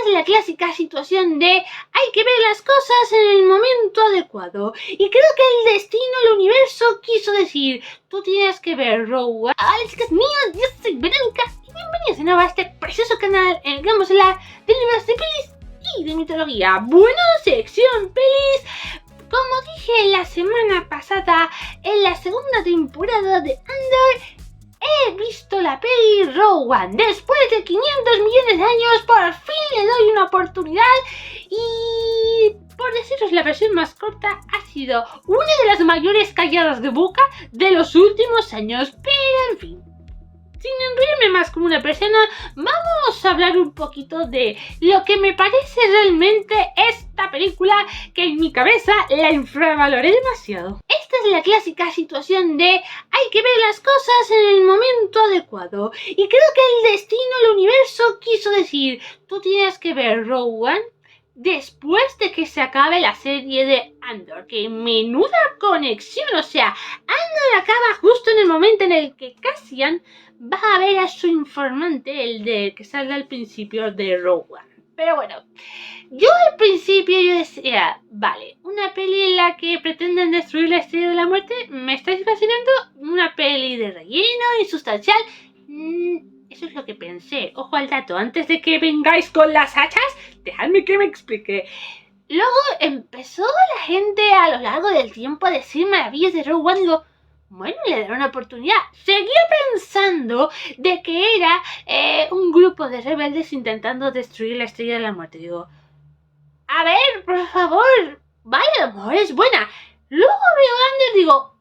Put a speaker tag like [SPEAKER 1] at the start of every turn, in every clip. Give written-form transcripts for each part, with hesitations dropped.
[SPEAKER 1] es la clásica situación de hay que ver las cosas en el momento adecuado. Y creo que el destino, el universo quiso decir, tú tienes que ver Rogue One. Hola chicas mías, yo soy Verónica y bienvenidos de nuevo a este precioso canal en el que vamos a hablar del universo de pelis y de mitología. Bueno, sección pelis. Como dije la semana pasada, en la segunda temporada de Andor, he visto la peli Rogue One. Después de 500 millones de años, por fin le doy una oportunidad. Y por deciros la versión más corta, ha sido una de las mayores calladas de boca de los últimos años. Pero en fin, sin enrollarme más como una persona, vamos a hablar un poquito de lo que me parece realmente esta película, que en mi cabeza la infravaloré demasiado. Esta es la clásica situación de hay que ver las cosas en el momento adecuado. Y creo que el destino, el universo quiso decir, tú tienes que ver Rogue One después de que se acabe la serie de Andor. Que menuda conexión, o sea, Andor acaba justo en el momento en el que Cassian va a ver a su informante, el de que sale al principio de Rogue One. Pero bueno, yo al principio decía, vale, una peli en la que pretenden destruir la Estrella de la Muerte, me estáis fascinando, una peli de relleno, insustancial. Eso es lo que pensé. Ojo al dato, antes de que vengáis con las hachas, dejadme que me explique. Luego empezó la gente a lo largo del tiempo a decir maravillas de Rogue One. Digo, bueno, le daré una oportunidad. Seguía pensando de que era un grupo de rebeldes intentando destruir la Estrella de la Muerte. Digo, a ver, por favor, vale, amor, es buena. Luego veo Andor y digo,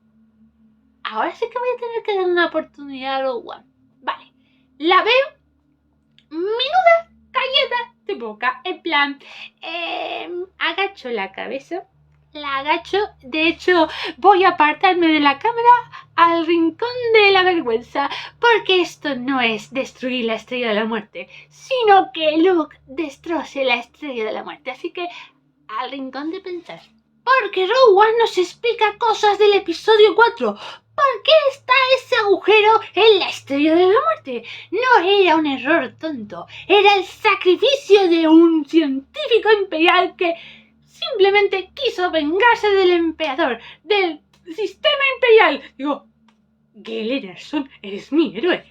[SPEAKER 1] ahora sí que voy a tener que dar una oportunidad a Rogue One. Vale, la veo, menuda callada de boca, en plan, agacho la cabeza. La agacho, de hecho voy a apartarme de la cámara al rincón de la vergüenza, porque esto no es destruir la Estrella de la Muerte, sino que Luke destroce la Estrella de la Muerte, así que al rincón de pensar. Porque Rogue One nos explica cosas del episodio 4. ¿Por qué está ese agujero en la Estrella de la Muerte? No era un error tonto, era el sacrificio de un científico imperial que simplemente quiso vengarse del emperador, del sistema imperial. Digo, Gail Enerson, eres mi héroe.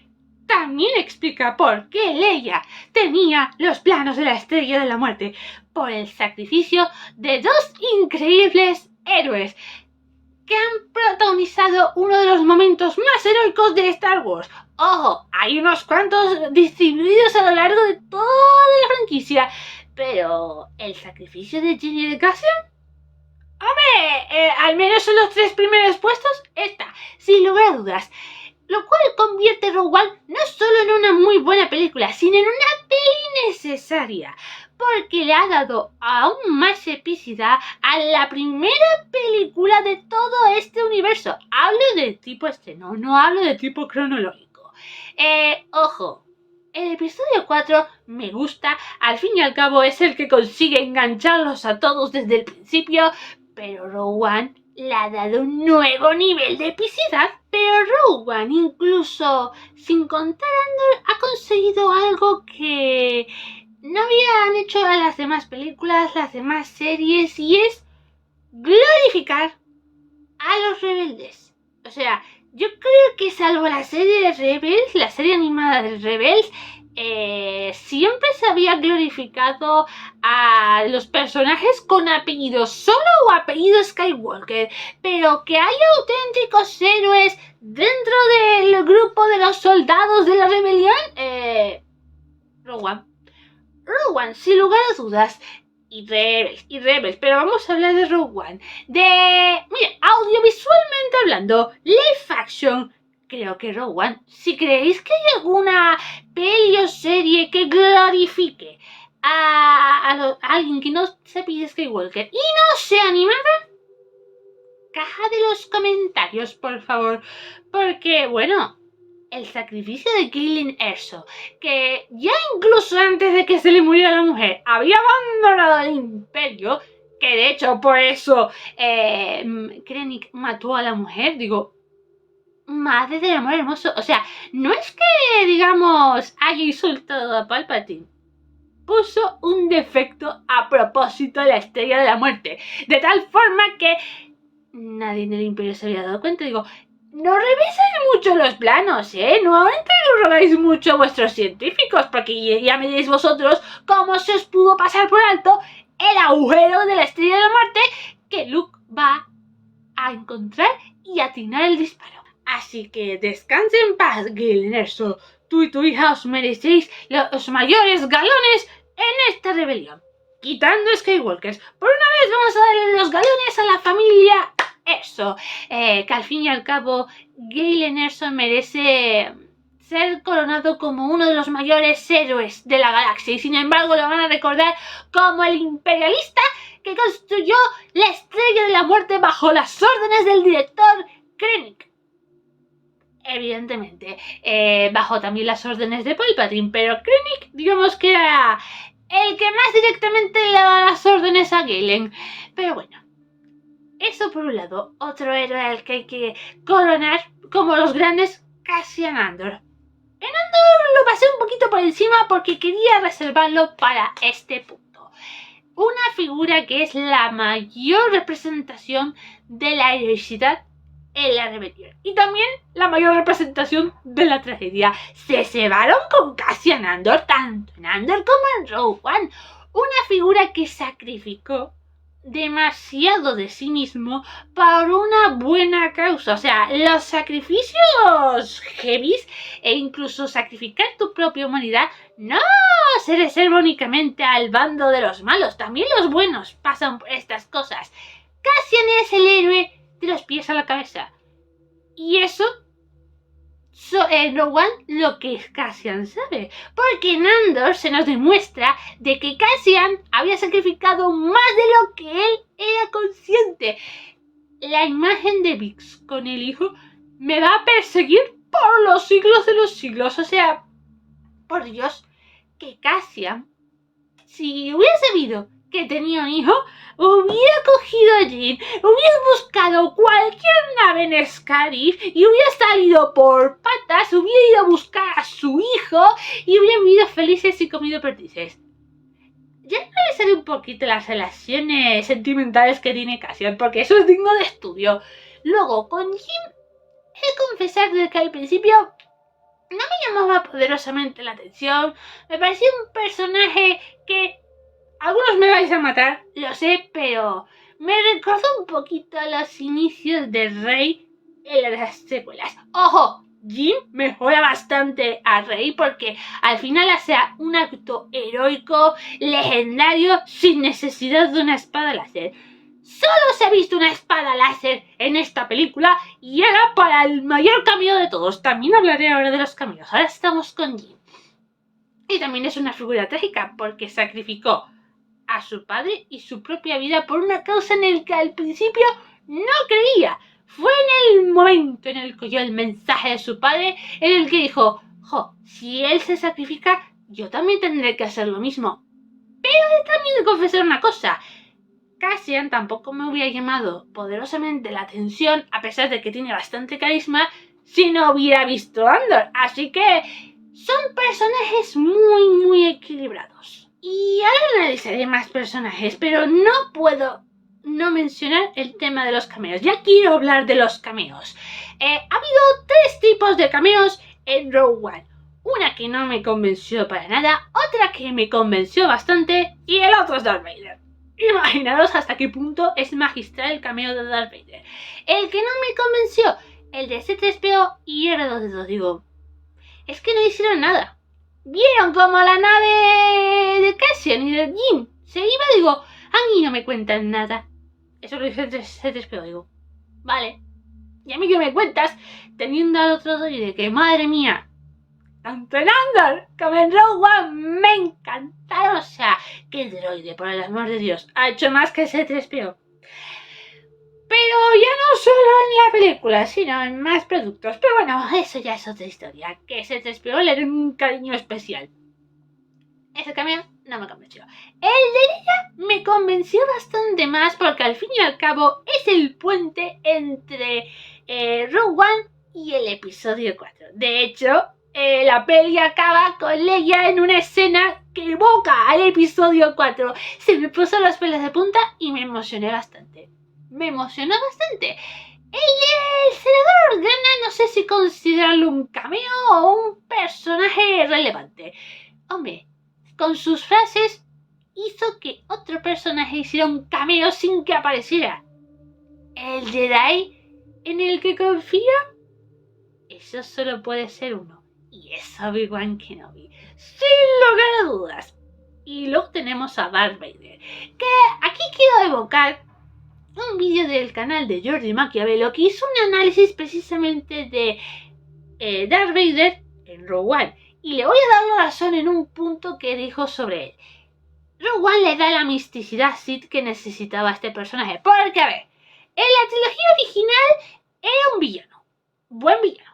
[SPEAKER 1] También explica por qué Leia tenía los planos de la Estrella de la Muerte, por el sacrificio de dos increíbles héroes que han protagonizado uno de los momentos más heroicos de Star Wars. Ojo, hay unos cuantos distribuidos a lo largo de toda la franquicia, pero el sacrificio de Ginny de Cassian, hombre, al menos en los 3 primeros puestos está, sin lugar a dudas. Lo cual convierte Rogue One no solo en una muy buena película, sino en una peli necesaria, porque le ha dado aún más epicidad a la primera película de todo este universo. Hablo de tipo estreno, no hablo de tipo cronológico. Ojo, el episodio 4 me gusta, al fin y al cabo es el que consigue engancharlos a todos desde el principio, pero Rogue One le ha dado un nuevo nivel de epicidad. Pero Rogue One, incluso sin contar Andor, ha conseguido algo que no habían hecho a las demás películas, las demás series, y es glorificar a los rebeldes. O sea, yo creo que salvo la serie de Rebels, la serie animada de Rebels, siempre se había glorificado a los personajes con apellido solo o apellido Skywalker, pero que haya auténticos héroes dentro del grupo de los soldados de la rebelión, Rogue One, sin lugar a dudas. Y Rebels, pero vamos a hablar de Rogue One. Mira, audiovisualmente hablando, live action, creo que Rogue One, si creéis que hay alguna peli o serie que glorifique a alguien que no se pide Skywalker y no sea animada, caja de los comentarios, por favor, porque, bueno, el sacrificio de Galen Erso, que ya incluso antes de que se le muriera la mujer, había abandonado el imperio, que de hecho por eso Krennic mató a la mujer. Digo, madre del amor hermoso, o sea, no es que, digamos, haya insultado a Palpatine, puso un defecto a propósito de la Estrella de la Muerte, de tal forma que nadie en el Imperio se había dado cuenta. Digo, no revisáis mucho los planos, no interrogáis mucho a vuestros científicos, porque ya me diréis vosotros cómo se os pudo pasar por alto el agujero de la Estrella de la Muerte que Luke va a encontrar y atinar el disparo. Así que descanse en paz, Galen Erso. Tú y tu hija os merecéis los mayores galones en esta rebelión. Quitando Skywalkers. Por una vez vamos a darle los galones a la familia Erso. Que al fin y al cabo Galen Erso merece ser coronado como uno de los mayores héroes de la galaxia. Y sin embargo lo van a recordar como el imperialista que construyó la Estrella de la Muerte bajo las órdenes del director Krennic. Evidentemente, bajo también las órdenes de Palpatine, pero Krennic, digamos que era el que más directamente le daba las órdenes a Galen. Pero bueno, eso por un lado. Otro héroe al que hay que coronar, como los grandes, Cassian Andor. En Andor lo pasé un poquito por encima porque quería reservarlo para este punto. Una figura que es la mayor representación de la heroicidad en la rebelión. Y también la mayor representación de la tragedia. Se cebaron con Cassian Andor, tanto en Andor como en Rogue One. Una figura que sacrificó demasiado de sí mismo por una buena causa. O sea, los sacrificios heavies e incluso sacrificar tu propia humanidad no se reserva únicamente al bando de los malos. También los buenos pasan por estas cosas. Cassian es el héroe de los pies a la cabeza. Y eso en Rogue One lo que Cassian sabe. Porque en Andor se nos demuestra de que Cassian había sacrificado más de lo que él era consciente. La imagen de Bix con el hijo me va a perseguir por los siglos de los siglos. O sea, por Dios, que Cassian, si hubiera sabido que tenía un hijo, hubiera cogido a Jyn, hubiera buscado cualquier nave en Scarif y hubiera salido por patas, hubiera ido a buscar a su hijo y hubieran vivido felices y comido perdices. Ya analizaré un poquito las relaciones sentimentales que tiene Cassian, porque eso es digno de estudio. Luego, con Jyn, he de confesar que al principio no me llamaba poderosamente la atención. Me parecía un personaje que algunos me vais a matar, lo sé, pero me recordó un poquito a los inicios de Rey en las secuelas. ¡Ojo! Jyn mejora bastante a Rey porque al final hace un acto heroico, legendario, sin necesidad de una espada láser. Solo se ha visto una espada láser en esta película y era para el mayor cameo de todos. También hablaré ahora de los cameos. Ahora estamos con Jyn. Y también es una figura trágica porque sacrificó a su padre y su propia vida por una causa en la que al principio no creía. Fue en el momento en el que oyó el mensaje de su padre en el que dijo, si él se sacrifica, yo también tendré que hacer lo mismo. Pero también he de confesar una cosa. Cassian tampoco me hubiera llamado poderosamente la atención, a pesar de que tiene bastante carisma, si no hubiera visto Andor. Así que son personajes muy equilibrados. Y ahora analizaré más personajes, pero no puedo no mencionar el tema de los cameos. Ya quiero hablar de los cameos. Ha habido 3 tipos de cameos en Rogue One. Una que no me convenció para nada, otra que me convenció bastante y el otro es Darth Vader. Imaginaros hasta qué punto es magistral el cameo de Darth Vader. El que no me convenció, el de C-3PO y R2D2. Digo, es que no hicieron nada. Vieron como la nave de Cassian y de Jyn se iba, digo, a mí no me cuentan nada. Eso lo dice C-3PO, digo, vale. Y a mí que me cuentas teniendo al otro droide que, madre mía, tanto en Andor como en Rogue One me encantaron. O sea, que droide, por el amor de Dios, ha hecho más que C-3PO. Pero ya no solo en la película, sino en más productos. Pero bueno, eso ya es otra historia. Que C-3PO le den un cariño especial. Ese cambio no me convenció. El de ella me convenció bastante más porque al fin y al cabo es el puente entre Rogue One y el episodio 4. De hecho, la peli acaba con Leia en una escena que que evoca al episodio 4. Se me puso los pelos de punta y me emocioné bastante. Me emocionó bastante. El senador Grana no sé si considerarlo un cameo o un personaje relevante. Hombre, con sus frases hizo que otro personaje hiciera un cameo sin que apareciera. El Jedi en el que confía, eso solo puede ser uno. Y es Obi-Wan Kenobi, sin lugar a dudas. Y luego tenemos a Darth Vader, que aquí quiero evocar un vídeo del canal de Jordi Maquiavelo que hizo un análisis precisamente de Darth Vader en Rogue One. Y le voy a dar la razón en un punto que dijo sobre él. Rogue One le da la misticidad Sith que necesitaba este personaje. Porque, a ver, en la trilogía original era un villano. Buen villano.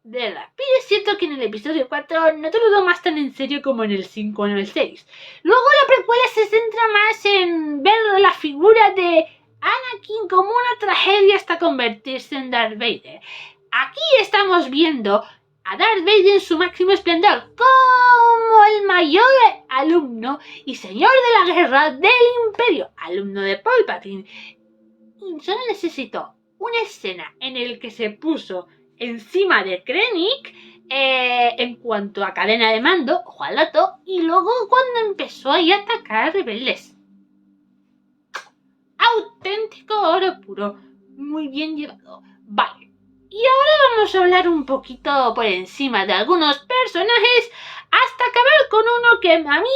[SPEAKER 1] De verdad. Pero es cierto que en el episodio 4 no te lo tomas tan en serio como en el 5 o en el 6. Luego la precuela se centra más en ver la figura de Anakin como una tragedia hasta convertirse en Darth Vader. Aquí estamos viendo a Darth Vader en su máximo esplendor, como el mayor alumno y señor de la guerra del Imperio, alumno de Palpatine. Y solo necesitó una escena en la que se puso encima de Krennic en cuanto a cadena de mando, ojo al dato, y luego cuando empezó ahí a atacar a rebeldes. Auténtico oro puro, muy bien llevado. Vale, y ahora vamos a hablar un poquito por encima de algunos personajes hasta acabar con uno que a mí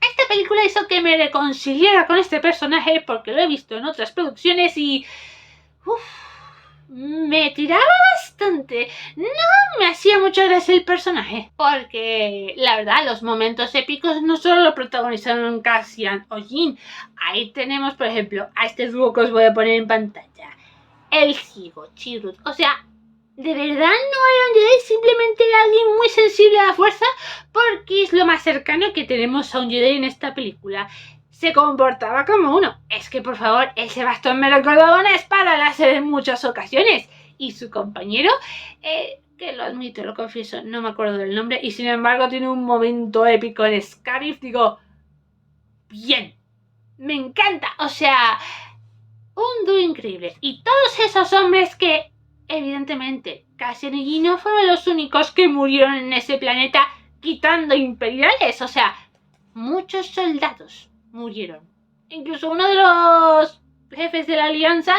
[SPEAKER 1] esta película hizo que me reconciliara con este personaje porque lo he visto en otras producciones y me tiraba bastante. No me hacía mucha gracia el personaje porque la verdad los momentos épicos no solo lo protagonizaron Cassian o Jyn. Ahí tenemos por ejemplo a este dúo que os voy a poner en pantalla, el ciego Chirrut. O sea, de verdad no era un Jedi, simplemente era alguien muy sensible a la fuerza porque es lo más cercano que tenemos a un Jedi en esta película. Se comportaba como uno. Es que por favor, ese bastón me recordaba una espada láser en muchas ocasiones. Y su compañero, que lo admito, lo confieso, no me acuerdo del nombre. Y sin embargo tiene un momento épico en Scarif. Digo, bien, me encanta. O sea, un dúo increíble. Y todos esos hombres que, evidentemente, Cassian y Jyn no fueron los únicos que murieron en ese planeta quitando imperiales. O sea, muchos soldados murieron. Incluso uno de los jefes de la alianza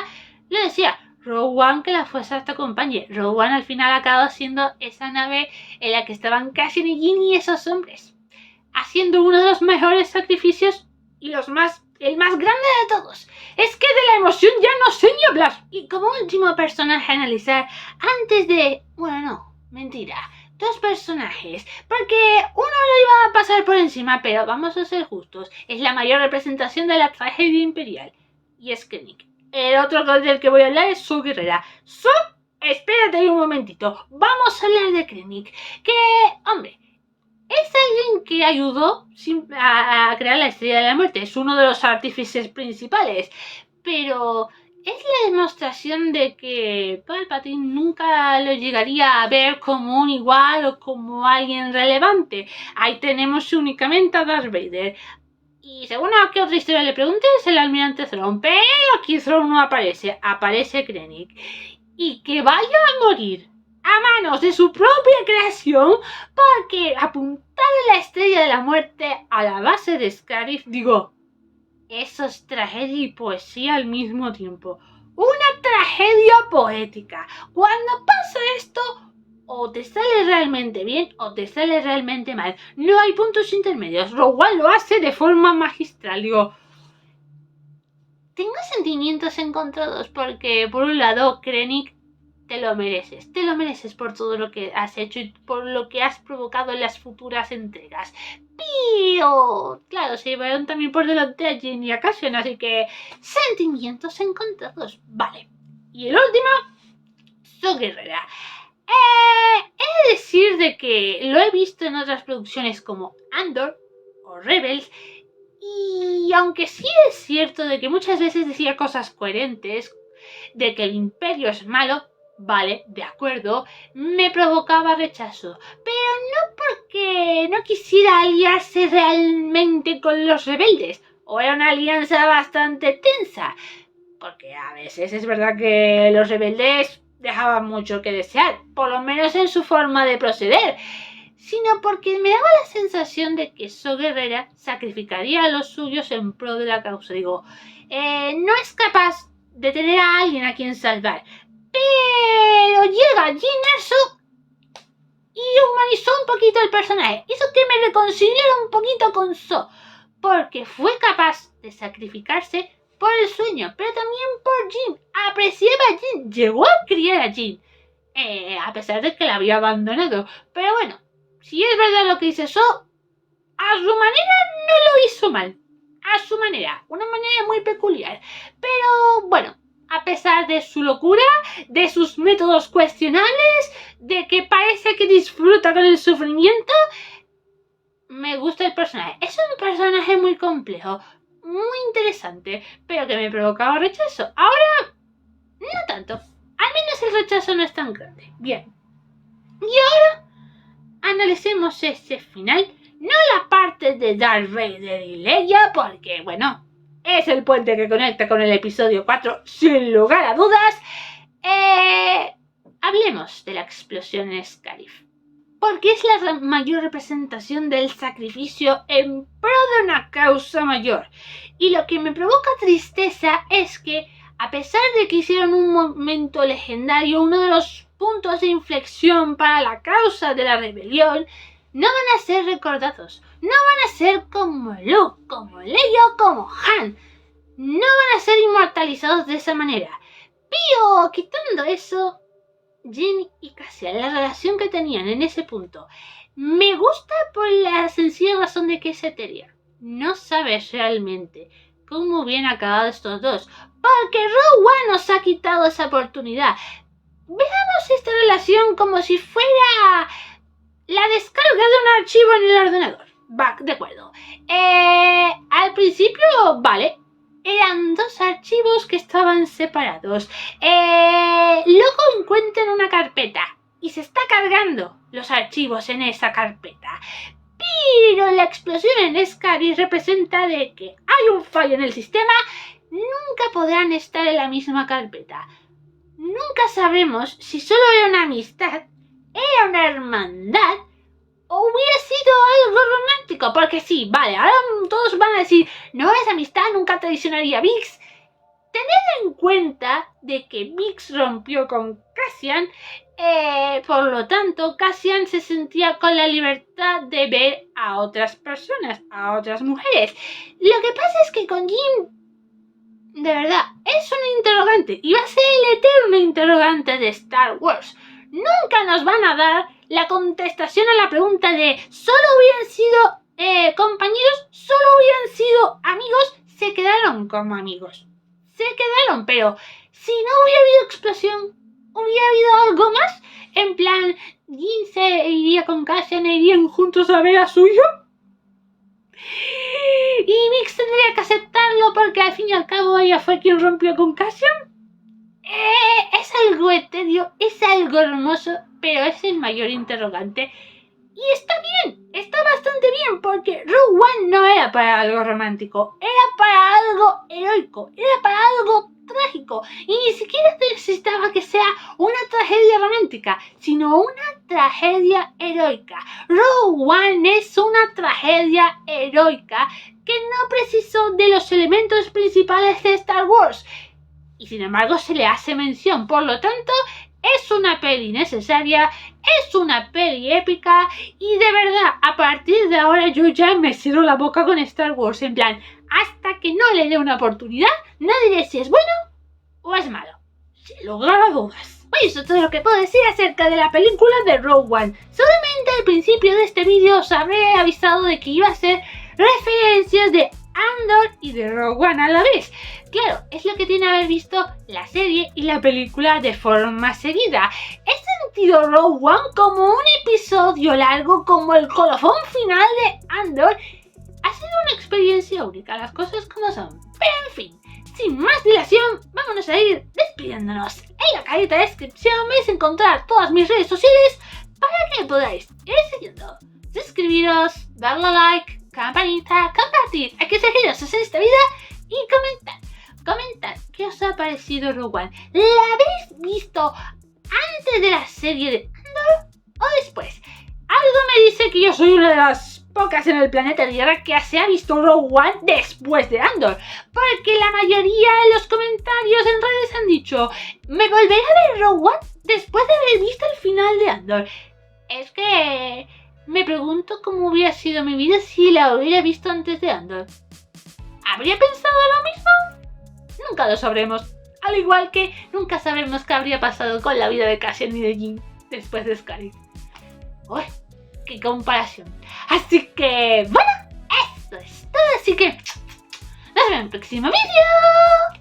[SPEAKER 1] le decía, Rogue One, que la fuerza te acompañe. Rogue One al final acabó siendo esa nave en la que estaban Cassian y Jyn y esos hombres, haciendo uno de los mejores sacrificios y el más grande de todos. Es que de la emoción ya no sé ni hablar. Y como último personaje a analizar, antes de... Bueno, no, mentira. Dos personajes, porque uno lo iba a pasar por encima, pero vamos a ser justos, es la mayor representación de la tragedia imperial, y es Krennic. El otro del que voy a hablar es Saw Gerrera. Saw, espérate ahí un momentito, vamos a hablar de Krennic, que, hombre, es alguien que ayudó a crear la Estrella de la Muerte, es uno de los artífices principales, pero... es la demostración de que Palpatine nunca lo llegaría a ver como un igual o como alguien relevante. Ahí tenemos únicamente a Darth Vader. Y según a qué otra historia le preguntes, el almirante Thrawn. Pero aquí Thrawn no aparece, aparece Krennic. Y que vaya a morir a manos de su propia creación porque apuntarle la Estrella de la Muerte a la base de Scarif, digo... eso es tragedia y poesía al mismo tiempo. Una tragedia poética. Cuando pasa esto, o te sale realmente bien o te sale realmente mal. No hay puntos intermedios. Rogue One lo hace de forma magistral. Digo, tengo sentimientos encontrados porque, por un lado, Krennic, te lo mereces. Te lo mereces por todo lo que has hecho y por lo que has provocado en las futuras entregas. Pero, claro, se llevaron también por delante a Jyn y a Cassian, así que sentimientos encontrados. Vale. Y el último, Saw Gerrera. He de decir de que lo he visto en otras producciones como Andor o Rebels, y aunque sí es cierto de que muchas veces decía cosas coherentes, de que el imperio es malo, vale, de acuerdo, me provocaba rechazo, pero no por porque no quisiera aliarse realmente con los rebeldes, o era una alianza bastante tensa, porque a veces es verdad que los rebeldes dejaban mucho que desear, por lo menos en su forma de proceder, sino porque me daba la sensación de que So Guerrera sacrificaría a los suyos en pro de la causa. Digo, no es capaz de tener a alguien a quien salvar, pero llega Jyn Erso y humanizó un poquito el personaje, hizo que me reconciliara un poquito con So, porque fue capaz de sacrificarse por el sueño, pero también por Jyn. Apreciaba a Jyn, llegó a criar a Jyn, a pesar de que la había abandonado. Pero bueno, si es verdad lo que dice So, a su manera no lo hizo mal. A su manera, una manera muy peculiar. Pero bueno, a pesar de su locura, de sus métodos cuestionables, de que parece que disfruta con el sufrimiento, me gusta el personaje. Es un personaje muy complejo, muy interesante, pero que me provocaba rechazo. Ahora, no tanto. Al menos el rechazo no es tan grande. Bien. Y ahora, analicemos este final. No la parte de Darth Vader y Leia, porque, bueno, es el puente que conecta con el episodio 4, sin lugar a dudas. Hablemos de la explosión en Scarif, porque es la mayor representación del sacrificio en pro de una causa mayor. Y lo que me provoca tristeza es que, a pesar de que hicieron un momento legendario, uno de los puntos de inflexión para la causa de la rebelión, no van a ser recordados. No van a ser como Luke, como Leia o como Han. No van a ser inmortalizados de esa manera. Pero, quitando eso, Jyn y Cassian, la relación que tenían en ese punto, me gusta por la sencilla razón de que es etérea. No sabes realmente cómo hubieran acabado estos dos, porque Rogue One nos ha quitado esa oportunidad. Veamos esta relación como si fuera la descarga de un archivo en el ordenador. Va, de acuerdo. Al principio, vale, eran dos archivos que estaban separados. Luego encuentran una carpeta y se está cargando los archivos en esa carpeta. Pero la explosión en Scarif representa de que hay un fallo en el sistema. Nunca podrán estar en la misma carpeta. Nunca sabremos si solo era una amistad, era una hermandad, o hubiera sido algo romántico. Porque sí, vale, ahora todos van a decir, no es amistad, nunca traicionaría a Bix. Tened en cuenta de que Bix rompió con Cassian, por lo tanto Cassian se sentía con la libertad de ver a otras personas, a otras mujeres. Lo que pasa es que con Jyn, de verdad, es un interrogante y va a ser el eterno interrogante de Star Wars. Nunca nos van a dar la contestación a la pregunta de ¿solo hubieran sido compañeros? ¿Solo hubieran sido amigos? Se quedaron como amigos. Se quedaron, pero si no hubiera habido explosión, ¿hubiera habido algo más? En plan, Jyn se iría con Cassian e irían juntos a ver a su hijo. Y Bix tendría que aceptarlo porque al fin y al cabo ella fue quien rompió con Cassian. Es algo etéreo, es algo hermoso, pero es el mayor interrogante. Y está bien, está bastante bien, porque Rogue One no era para algo romántico, era para algo heroico, era para algo trágico. Y ni siquiera necesitaba que sea una tragedia romántica, sino una tragedia heroica. Rogue One es una tragedia heroica que no precisó de los elementos principales de Star Wars. Y sin embargo se le hace mención, por lo tanto es una peli necesaria, es una peli épica y de verdad a partir de ahora yo ya me cierro la boca con Star Wars, en plan, hasta que no le dé una oportunidad no diré si es bueno o es malo, sin lugar a dudas. Pues eso es todo lo que puedo decir acerca de la película de Rogue One. Solamente al principio de este vídeo os habré avisado de que iba a ser referencias de Andor y de Rogue One a la vez. Claro, es lo que tiene haber visto la serie y la película de forma seguida. He sentido Rogue One como un episodio largo, como el colofón final de Andor. Ha sido una experiencia única, las cosas como son. Pero en fin, sin más dilación, vámonos a ir despidiéndonos. En la cajita de descripción vais a encontrar todas mis redes sociales para que me podáis ir siguiendo. suscribiros, darle a like, campanita, compartir, hay que ser generosos en esta vida y comentar qué os ha parecido Rogue One. ¿La habéis visto antes de la serie de Andor o después? Algo me dice que yo soy una de las pocas en el planeta Tierra que se ha visto Rogue One después de Andor, porque la mayoría de los comentarios en redes han dicho: me volveré a ver Rogue One después de haber visto el final de Andor. Es que me pregunto cómo hubiera sido mi vida si la hubiera visto antes de Andor. ¿Habría pensado lo mismo? Nunca lo sabremos. Al igual que nunca sabremos qué habría pasado con la vida de Cassian y de Jyn después de Scarif. ¡Uy! ¡Qué comparación! Así que, bueno, esto es todo. Así que nos vemos en el próximo vídeo.